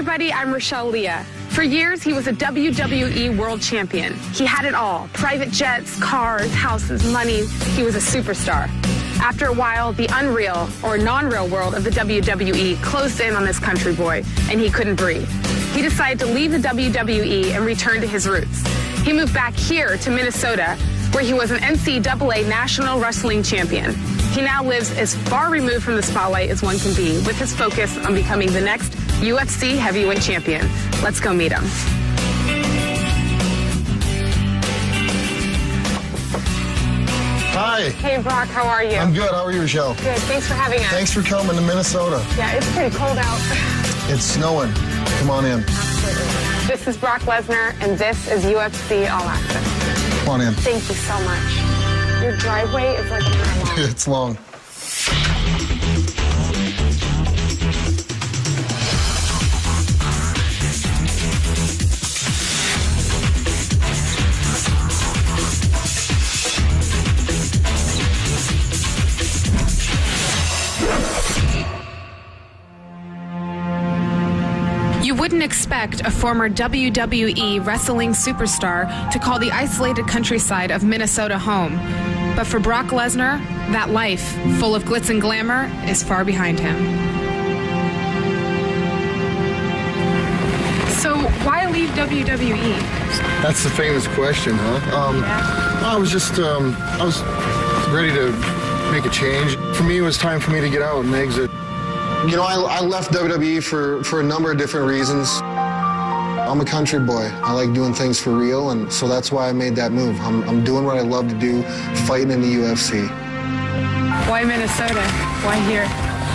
everybody, I'm Rochelle Leah. For years, he was a WWE World Champion. He had it all: private jets, cars, houses, money. He was a superstar. After a while, the unreal or non-real world of the WWE closed in on this country boy, and he couldn't breathe. He decided to leave the WWE and return to his roots. He moved back here to Minnesota, where he was an NCAA National Wrestling Champion. He now lives as far removed from the spotlight as one can be, with his focus on becoming the next UFC heavyweight champion. Let's go meet him. Hi. Hey, Brock, how are you? I'm good. How are you, Rochelle? Good. Thanks for having us. Thanks for coming to Minnesota. Yeah, it's pretty cold out. It's snowing. Come on in. Absolutely. This is Brock Lesnar, and this is UFC All Access. Come on in. Thank you so much. Your driveway is like a mile long. It's long. You wouldn't expect a former WWE wrestling superstar to call the isolated countryside of Minnesota home. But for Brock Lesnar, that life, full of glitz and glamour, is far behind him. So why leave WWE? That's the famous question, huh? I was just, I was ready to make a change. For me, it was time for me to get out and exit. You know, I left WWE for a number of different reasons. I'm a country boy. I like doing things for real, and so that's why I made that move. I'm doing what I love to do, fighting in the UFC. Why Minnesota? Why here?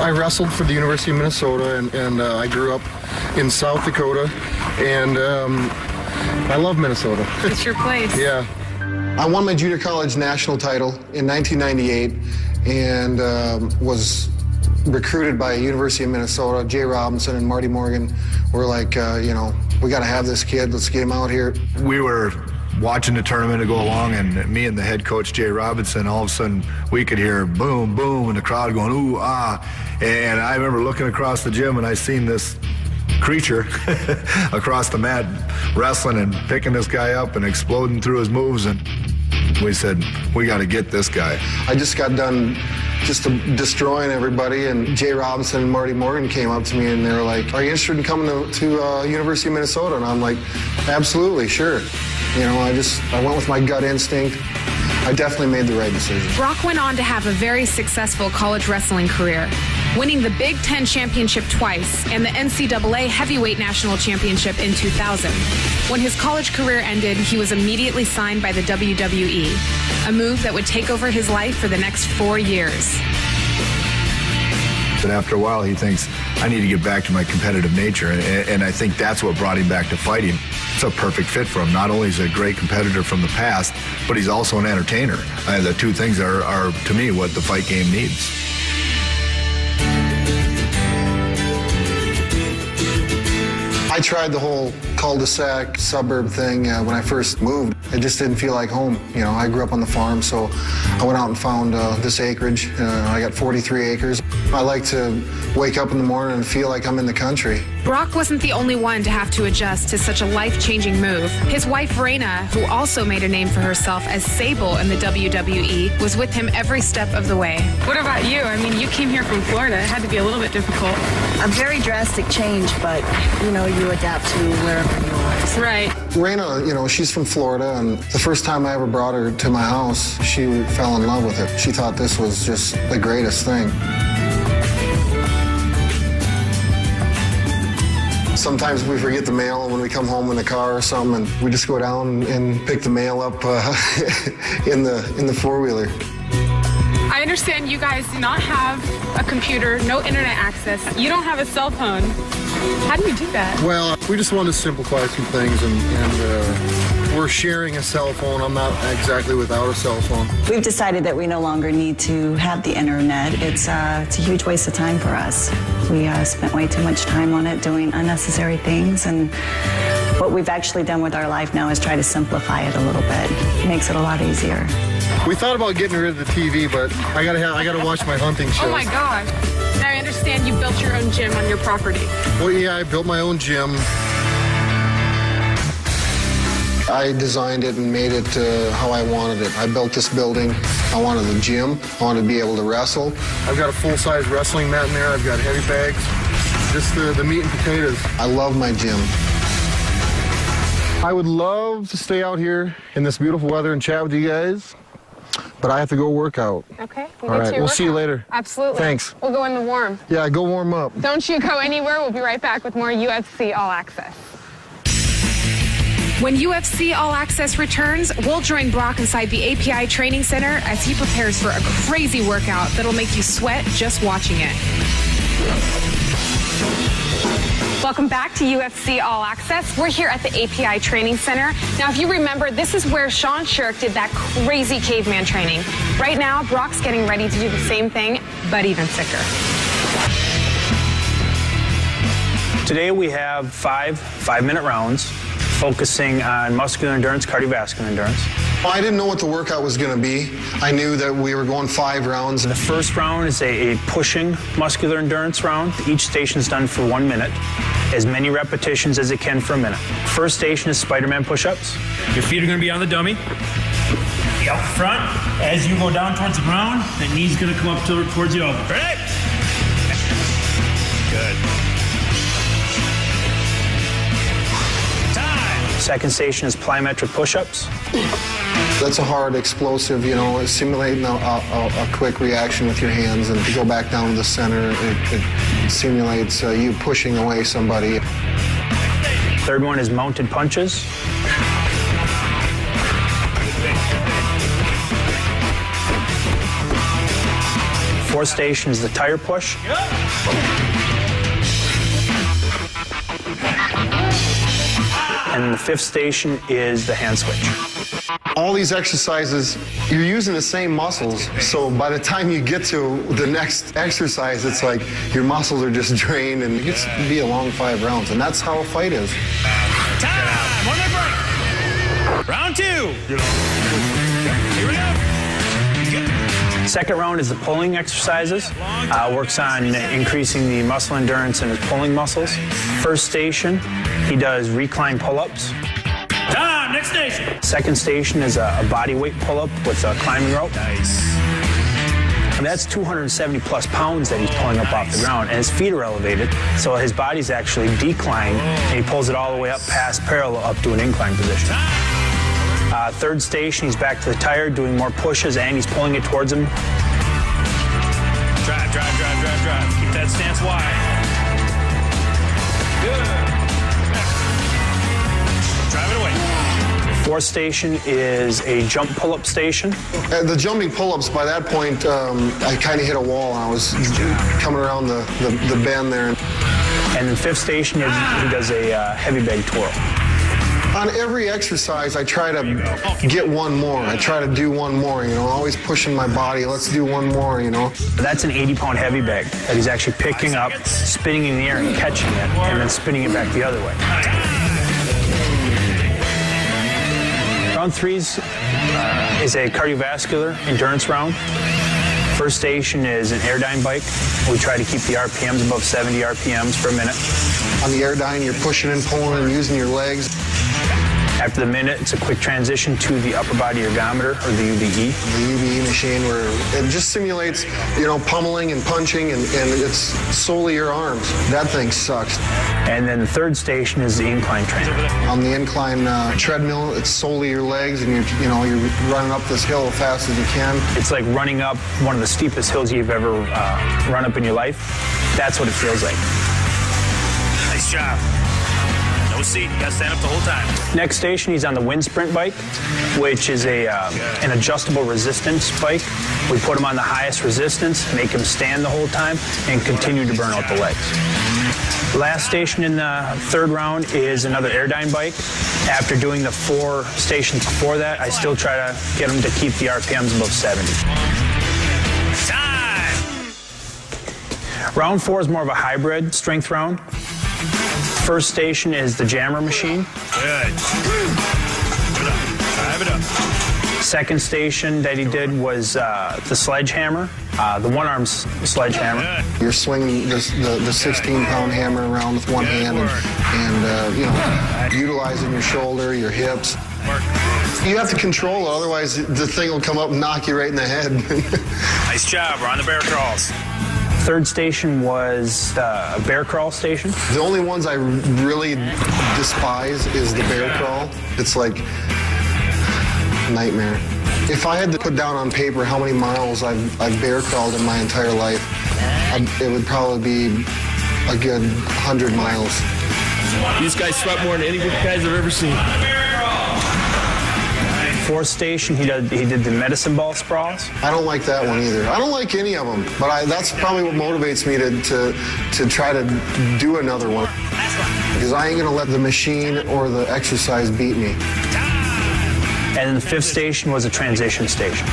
I wrestled for the University of Minnesota, and I grew up in South Dakota, and I love Minnesota. It's your place. Yeah. I won my junior college national title in 1998 and was recruited by University of Minnesota. Jay Robinson and Marty Morgan were like, you know, we got to have this kid. Let's get him out here. We were watching the tournament to go along, and me and the head coach, Jay Robinson, all of a sudden we could hear boom, boom, and the crowd going, ooh, ah. And I remember looking across the gym, and I seen this creature across the mat wrestling and picking this guy up and exploding through his moves. And we said, we got to get this guy. I just got done just destroying everybody, and Jay Robinson and Marty Morgan came up to me and they were like, are you interested in coming to University of Minnesota? And I'm like, absolutely, sure. You know, I went with my gut instinct. I definitely made the right decision. Brock went on to have a very successful college wrestling career, winning the Big Ten Championship twice and the NCAA Heavyweight National Championship in 2000. When his college career ended, he was immediately signed by the WWE, a move that would take over his life for the next 4 years. But after a while, he thinks, I need to get back to my competitive nature, and I think that's what brought him back to fighting. It's a perfect fit for him. Not only is he a great competitor from the past, but he's also an entertainer. The two things are, to me, what the fight game needs. I tried the whole cul-de-sac suburb thing when I first moved. It just didn't feel like home. You know, I grew up on the farm, so I went out and found this acreage. I got 43 acres. I like to wake up in the morning and feel like I'm in the country. Brock wasn't the only one to have to adjust to such a life-changing move. His wife, Raina, who also made a name for herself as Sable in the WWE, was with him every step of the way. What about you? I mean, you came here from Florida. It had to be a little bit difficult. A very drastic change, but, you know, you adapt to wherever you are. Right. Raina, you know, she's from Florida, and the first time I ever brought her to my house, she fell in love with it. She thought this was just the greatest thing. Sometimes we forget the mail when we come home in the car or something, and we just go down and pick the mail up in the four-wheeler. I understand you guys do not have a computer, no internet access. You don't have a cell phone. How do you do that? Well, we just wanted to simplify some things, and we're sharing a cell phone. I'm not exactly without a cell phone. We've decided that we no longer need to have the internet. It's a huge waste of time for us. We spent way too much time on it doing unnecessary things, and what we've actually done with our life now is try to simplify it a little bit. It makes it a lot easier. We thought about getting rid of the TV, but I gotta watch my hunting shows. Oh my gosh. Now I understand you built built your own gym on your property? Well, yeah, I built my own gym. I designed it and made it how I wanted it. I built this building. I wanted a gym. I wanted to be able to wrestle. I've got a full-size wrestling mat in there. I've got heavy bags. Just the meat and potatoes. I love my gym. I would love to stay out here in this beautiful weather and chat with you guys, but I have to go work out. Okay. All right, we'll see you later. Absolutely. Thanks. We'll go in the warm. Yeah, go warm up. Don't you go anywhere. We'll be right back with more UFC All Access. When UFC All Access returns, we'll join Brock inside the API Training Center as he prepares for a crazy workout that'll make you sweat just watching it. Welcome back to UFC All Access. We're here at the API Training Center. Now, if you remember, this is where Sean Shirk did that crazy caveman training. Right now, Brock's getting ready to do the same thing, but even sicker. Today we have five-minute rounds focusing on muscular endurance, cardiovascular endurance. Well, I didn't know what the workout was going to be. I knew that we were going 5 rounds. The first round is a pushing muscular endurance round. Each station is done for 1 minute, as many repetitions as it can for a minute. First station is Spider-Man push-ups. Your feet are going to be on the dummy. Out front, as you go down towards the ground, the knee's going to come up towards the elbow. Ready? Good. Second station is plyometric push-ups. That's a hard, explosive, simulating a quick reaction with your hands, and if you go back down to the center, it simulates you pushing away somebody. Third one is mounted punches. Fourth station is the tire push. And the fifth station is the hand switch. All these exercises, you're using the same muscles, so by the time you get to the next exercise, it's like your muscles are just drained, and it gets to be a long 5 rounds, and that's how a fight is. Time! 1 minute break. Round 2. Here we go. Second round is the pulling exercises. Works on increasing the muscle endurance in his pulling muscles. First station, he does recline pull-ups. Time! Next station. Second station is a body weight pull-up with a climbing rope. Nice. And that's 270 plus pounds that he's pulling up off the ground, and his feet are elevated, so his body's actually declined, and he pulls it all the way up past parallel up to an incline position. Third station, he's back to the tire, doing more pushes, and he's pulling it towards him. Drive. Keep that stance wide. Good. Drive it away. Fourth station is a jump pull-up station. The jumping pull-ups, by that point, I kind of hit a wall, and I was coming around the bend there. And the fifth station is he does a heavy bag twirl. On every exercise, I try to get one more. I try to do one more, always pushing my body. Let's do one more, That's an 80-pound heavy bag that he's actually picking up, spinning in the air and catching it, and then spinning it back the other way. Round 3 is a cardiovascular endurance round. First station is an Airdyne bike. We try to keep the RPMs above 70 RPMs per minute. On the Airdyne, you're pushing and pulling and using your legs. After the minute, it's a quick transition to the upper body ergometer, or the UBE. The UBE machine, where it just simulates, pummeling and punching, and it's solely your arms. That thing sucks. And then the third station is the incline training. On the incline treadmill, it's solely your legs, and you're running up this hill as fast as you can. It's like running up one of the steepest hills you've ever run up in your life. That's what it feels like. Nice job. No seat. You gotta stand up the whole time. Next station, he's on the wind sprint bike, which is an adjustable resistance bike. We put him on the highest resistance, make him stand the whole time, and continue to burn out the legs. Last station in the third round is another Airdyne bike. After doing the 4 stations before that, I still try to get him to keep the RPMs above 70. Time! Round 4 is more of a hybrid strength round. First station is the jammer machine. Good. Drive it up. Second station that he did was the sledgehammer. the one-arm sledgehammer. You're swinging the 16-pound hammer around with one hand and you know, utilizing your shoulder, your hips. You have to control it, otherwise the thing will come up and knock you right in the head. Nice job. We're on the bear crawls. Third station was a bear crawl station. The only ones I really despise is the bear crawl. It's like nightmare. If I had to put down on paper how many miles I've bear crawled in my entire life, it would probably be a good 100 miles. These guys sweat more than any of you guys I've ever seen. Fourth station, he did the medicine ball sprawls. I don't like that one either. I don't like any of them, but that's probably what motivates me to try to do another one. Because I ain't gonna let the machine or the exercise beat me. And then the fifth station was a transition station.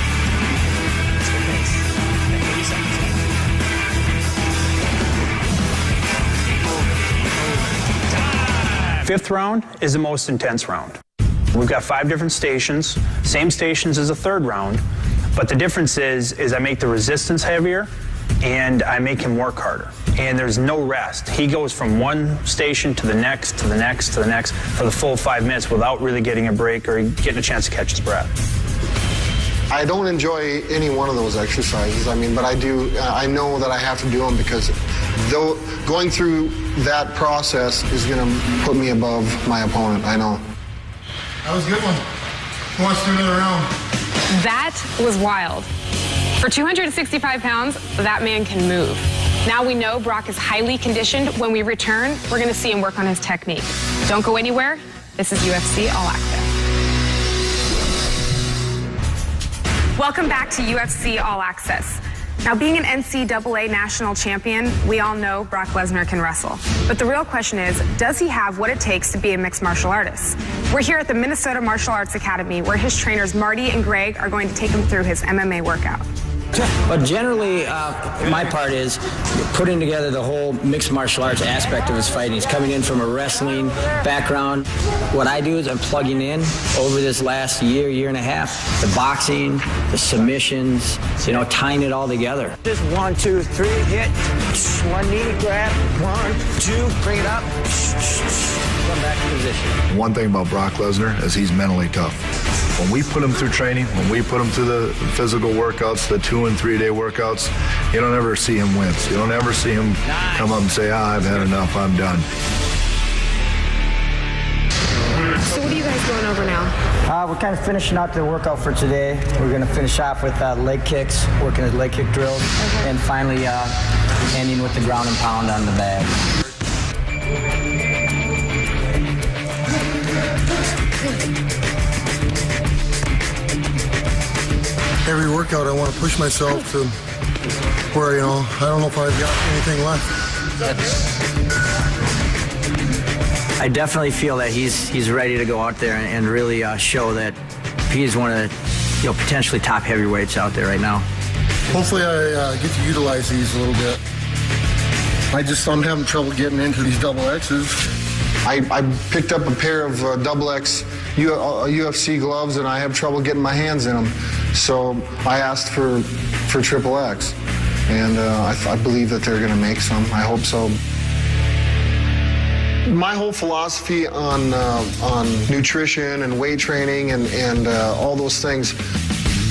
Fifth round is the most intense round. We've got 5 different stations, same stations as the third round, but the difference is I make the resistance heavier and I make him work harder. And there's no rest. He goes from one station to the next, to the next, to the next for the full 5 minutes without really getting a break or getting a chance to catch his breath. I don't enjoy any one of those exercises, I mean, but I do, I know that I have to do them because though going through that process is gonna put me above my opponent, I know. That was a good one. Who wants to do another round? That was wild. For 265 pounds, that man can move. Now we know Brock is highly conditioned. When we return, we're going to see him work on his technique. Don't go anywhere. This is UFC All Access. Welcome back to UFC All Access. Now, being an NCAA national champion, we all know Brock Lesnar can wrestle. But the real question is, does he have what it takes to be a mixed martial artist? We're here at the Minnesota Martial Arts Academy, where his trainers Marty and Greg are going to take him through his MMA workout. But generally, my part is putting together the whole mixed martial arts aspect of his fighting. He's coming in from a wrestling background. What I do is I'm plugging in over this last year, year and a half, the boxing, the submissions, you know, tying it all together. Just 1, 2, 3, hit. One knee grab. 1, 2, bring it up. Come back to position. One thing about Brock Lesnar is he's mentally tough. When we put him through training, when we put him through the physical workouts, the 2- and 3-day workouts, you don't ever see him wince. You don't ever see him come up and say, I've had enough, I'm done. So what are you guys going over now? We're kind of finishing out the workout for today. We're going to finish off with leg kicks, working his leg kick drills, and finally ending with the ground and pound on the bag. Every workout I want to push myself to where, you know, I don't know if I've got anything left. I definitely feel that he's ready to go out there and really show that he is one of the, you know, potentially top heavyweights out there right now. Hopefully I get to utilize these a little bit. I'm having trouble getting into these double X's. I picked up a pair of double X UFC gloves and I have trouble getting my hands in them. So I asked for triple X, and I believe that they're going to make some. I hope so. My whole philosophy on nutrition and weight training and all those things,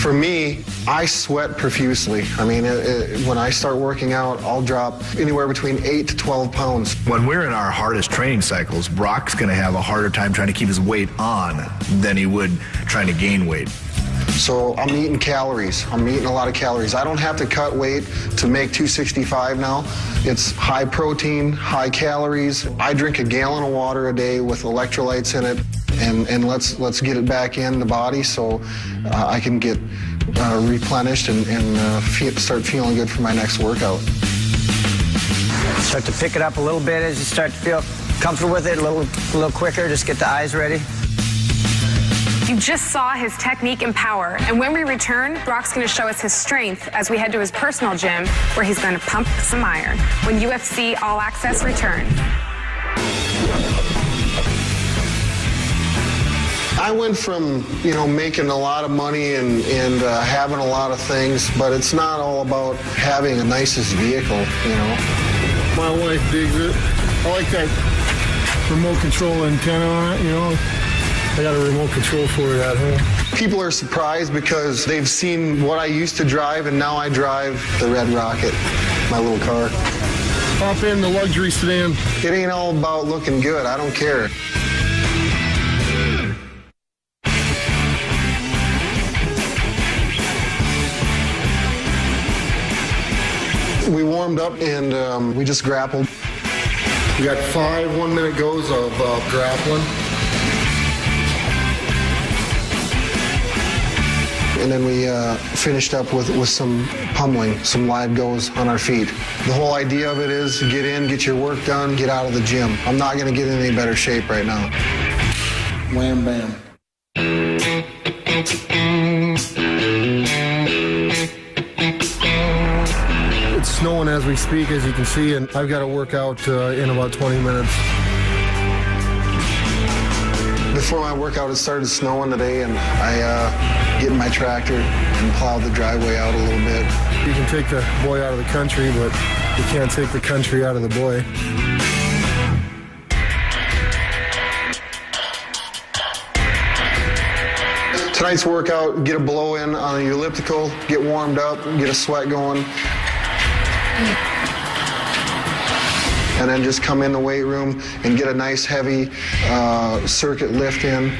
for me, I sweat profusely. I mean, when I start working out, I'll drop anywhere between 8 to 12 pounds. When we're in our hardest training cycles, Brock's going to have a harder time trying to keep his weight on than he would trying to gain weight. So I'm eating calories. I'm eating a lot of calories. I don't have to cut weight to make 265 now. It's high protein, high calories. I drink a gallon of water a day with electrolytes in it, and let's get it back in the body so I can get replenished and start feeling good for my next workout. Start to pick it up a little bit as you start to feel comfortable with it, a little quicker. Just get the eyes ready. You just saw his technique and power, and when we return, Brock's going to show us his strength as we head to his personal gym where he's going to pump some iron when UFC All Access returns. I went from, making a lot of money and having a lot of things, but it's not all about having the nicest vehicle, My wife digs it. I like that remote control antenna on it, I got a remote control for it at home. People are surprised because they've seen what I used to drive, and now I drive the Red Rocket, my little car. Hop in the luxury sedan. It ain't all about looking good. I don't care. We warmed up and we just grappled. We got 5 one-minute goes of grappling. And then we finished up with some pummeling, some live goes on our feet. The whole idea of it is get in, get your work done, get out of the gym. I'm not going to get in any better shape right now. Wham, bam. It's snowing as we speak, as you can see, and I've got to work out in about 20 minutes. Before my workout, it started snowing today, and I get in my tractor and plow the driveway out a little bit. You can take the boy out of the country, but you can't take the country out of the boy. Tonight's workout, get a blow in on the elliptical, get warmed up, get a sweat going. And then just come in the weight room and get a nice heavy circuit lift in.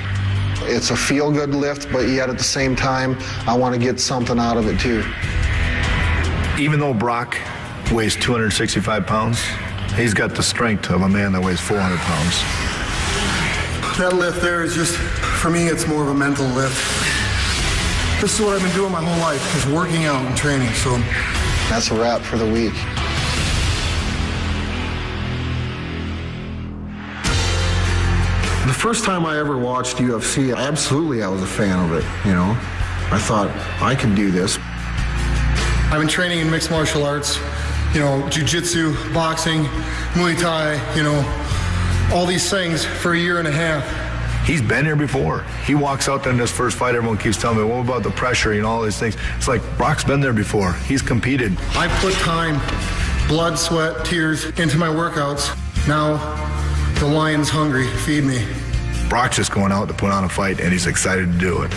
It's a feel-good lift, but yet at the same time, I want to get something out of it too. Even though Brock weighs 265 pounds, he's got the strength of a man that weighs 400 pounds. That lift there is just, for me, it's more of a mental lift. This is what I've been doing my whole life, is working out and training, so. That's a wrap for the week. The first time I ever watched UFC, absolutely I was a fan of it, I thought, I can do this. I've been training in mixed martial arts, jiu-jitsu, boxing, Muay Thai, all these things for a year and a half. He's been here before. He walks out there in this first fight, everyone keeps telling me, what about the pressure, all these things. It's like, Brock's been there before. He's competed. I put time, blood, sweat, tears into my workouts. Now, the lion's hungry. Feed me. Brock's just going out to put on a fight, and he's excited to do it.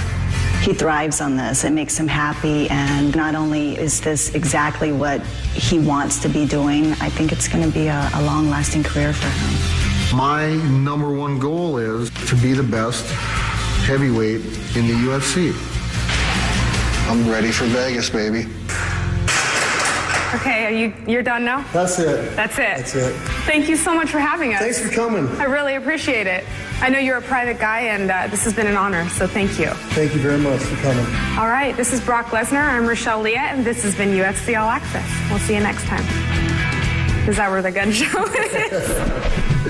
He thrives on this. It makes him happy, and not only is this exactly what he wants to be doing, I think it's going to be a long-lasting career for him. My number one goal is to be the best heavyweight in the UFC. I'm ready for Vegas, baby. Okay, you're done now? That's it. That's it? That's it. Thank you so much for having us. Thanks for coming. I really appreciate it. I know you're a private guy, and this has been an honor, so thank you. Thank you very much for coming. All right, this is Brock Lesnar. I'm Rochelle Leah, and this has been UFC All Access. We'll see you next time. Is that where the gun show is?